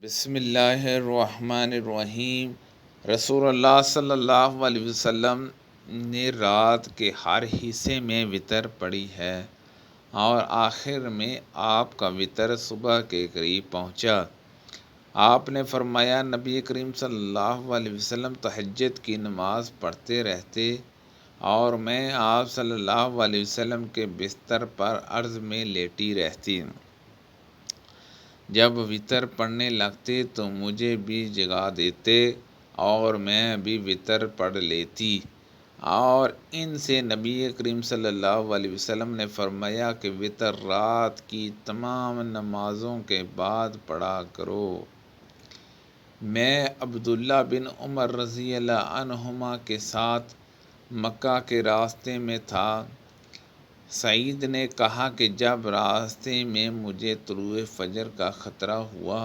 بسم اللہ الرحمن الرحیم۔ رسول اللہ صلی اللہ علیہ وسلم نے رات کے ہر حصے میں وتر پڑھی ہے اور آخر میں آپ کا وتر صبح کے قریب پہنچا۔ آپ نے فرمایا، نبی کریم صلی اللہ علیہ وسلم تہجد کی نماز پڑھتے رہتے اور میں آپ صلی اللہ علیہ وسلم کے بستر پر عرض میں لیٹی رہتی۔ جب وتر پڑھنے لگتے تو مجھے بھی جگا دیتے اور میں بھی وتر پڑھ لیتی، اور ان سے نبی کریم صلی اللہ علیہ وسلم نے فرمایا کہ وتر رات کی تمام نمازوں کے بعد پڑھا کرو۔ میں عبداللہ بن عمر رضی اللہ عنہما کے ساتھ مکہ کے راستے میں تھا۔ سعید نے کہا کہ جب راستے میں مجھے طلوع فجر کا خطرہ ہوا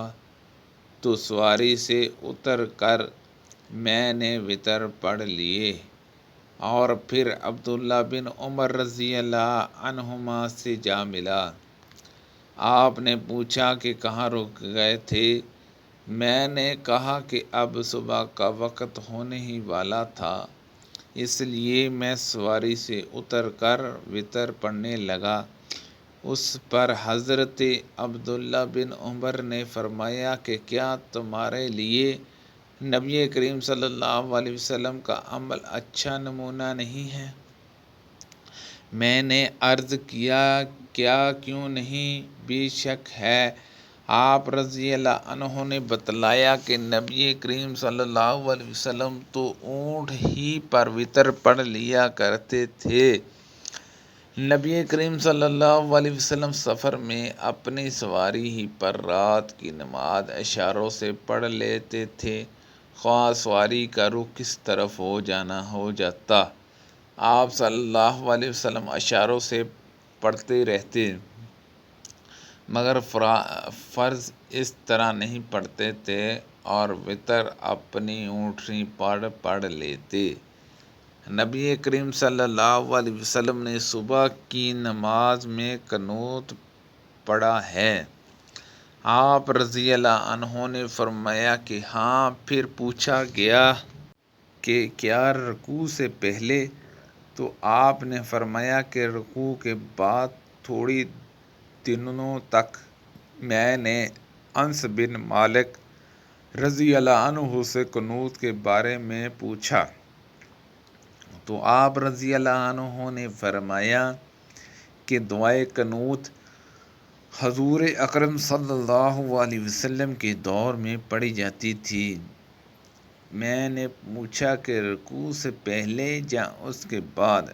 تو سواری سے اتر کر میں نے وتر پڑھ لیے، اور پھر عبداللہ بن عمر رضی اللہ عنہما سے جا ملا۔ آپ نے پوچھا کہ کہاں رک گئے تھے؟ میں نے کہا کہ اب صبح کا وقت ہونے ہی والا تھا، اس لیے میں سواری سے اتر کر وتر پڑھنے لگا۔ اس پر حضرت عبداللہ بن عمر نے فرمایا کہ کیا تمہارے لیے نبی کریم صلی اللہ علیہ وسلم کا عمل اچھا نمونہ نہیں ہے؟ میں نے عرض کیا، کیا کیوں نہیں، بے شک ہے۔ آپ رضی اللہ عنہ نے بتلایا کہ نبی کریم صلی اللہ علیہ وسلم تو اونٹ ہی پر وتر پڑھ لیا کرتے تھے۔ نبی کریم صلی اللہ علیہ وسلم سفر میں اپنی سواری ہی پر رات کی نماز اشاروں سے پڑھ لیتے تھے، خواہ سواری کا رخ کس طرف ہو جاتا، آپ صلی اللہ علیہ وسلم اشاروں سے پڑھتے رہتے، مگر فرض اس طرح نہیں پڑھتے تھے، اور وتر اپنی اونٹنی پر پڑھ لیتے۔ نبی کریم صلی اللہ علیہ وسلم نے صبح کی نماز میں قنوت پڑھا ہے۔ آپ رضی اللہ عنہ نے فرمایا کہ ہاں۔ پھر پوچھا گیا کہ کیا رکوع سے پہلے؟ تو آپ نے فرمایا کہ رکوع کے بعد تھوڑی دنوں تک۔ میں نے انس بن مالک رضی اللہ عنہ سے قنوت کے بارے میں پوچھا تو آپ رضی اللہ عنہ نے فرمایا کہ دعائے قنوت حضور اکرم صلی اللہ علیہ وسلم کے دور میں پڑھی جاتی تھی۔ میں نے پوچھا کہ رکوع سے پہلے یا اس کے بعد؟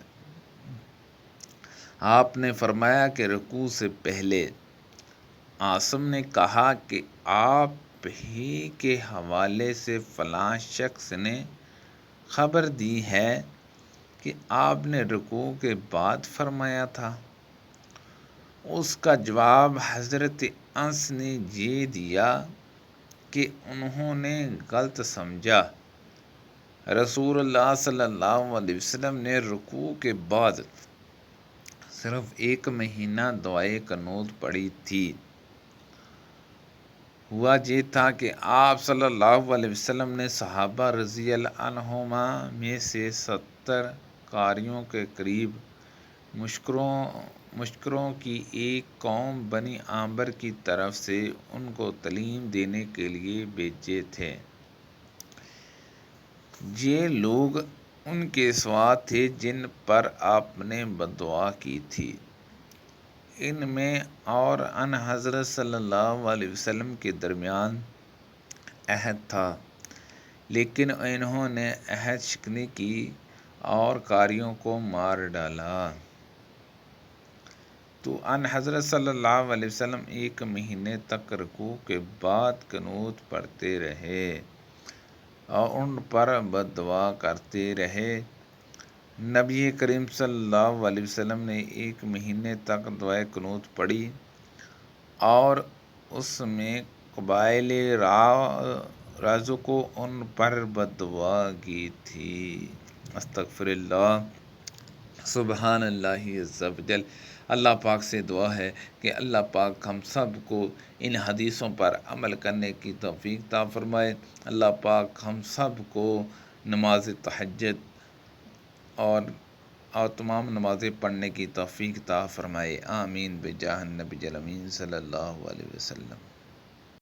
آپ نے فرمایا کہ رکوع سے پہلے۔ عاصم نے کہا کہ آپ ہی کے حوالے سے فلاں شخص نے خبر دی ہے کہ آپ نے رکوع کے بعد فرمایا تھا۔ اس کا جواب حضرت انس نے یہ دیا کہ انہوں نے غلط سمجھا، رسول اللہ صلی اللہ علیہ وسلم نے رکوع کے بعد صرف 1 مہینہ دعائے قنوت پڑھی تھی۔ ہوا یہ تھا کہ آپ صلی اللہ علیہ وسلم نے صحابہ رضی اللہ عنہما میں سے 70 قاریوں کے قریب مشکروں کی ایک قوم بنی عامر کی طرف سے ان کو تعلیم دینے کے لیے بھیجے تھے۔ یہ لوگ ان کے سوا تھے جن پر آپ نے بددعا کی تھی۔ ان میں اور ان حضرت صلی اللہ علیہ وسلم کے درمیان عہد تھا، لیکن انہوں نے عہد شکنی کی اور قاریوں کو مار ڈالا۔ تو ان حضرت صلی اللہ علیہ وسلم 1 مہینے تک رکوع کے بعد قنوت پڑھتے رہے اور ان پر بددعا کرتے رہے۔ نبی کریم صلی اللہ علیہ وسلم نے 1 مہینے تک دعائے قنوت پڑھی اور اس میں قبائل رازوں کو ان پر بددعا کی تھی۔ استغفر اللہ، سبحان اللہ عز و جل۔ اللہ پاک سے دعا ہے کہ اللہ پاک ہم سب کو ان حدیثوں پر عمل کرنے کی توفیق عطا فرمائے۔ اللہ پاک ہم سب کو نماز تہجد اور تمام نمازیں پڑھنے کی توفیق عطا فرمائے، آمین بجاہ النبی الامین صلی اللہ علیہ وسلم۔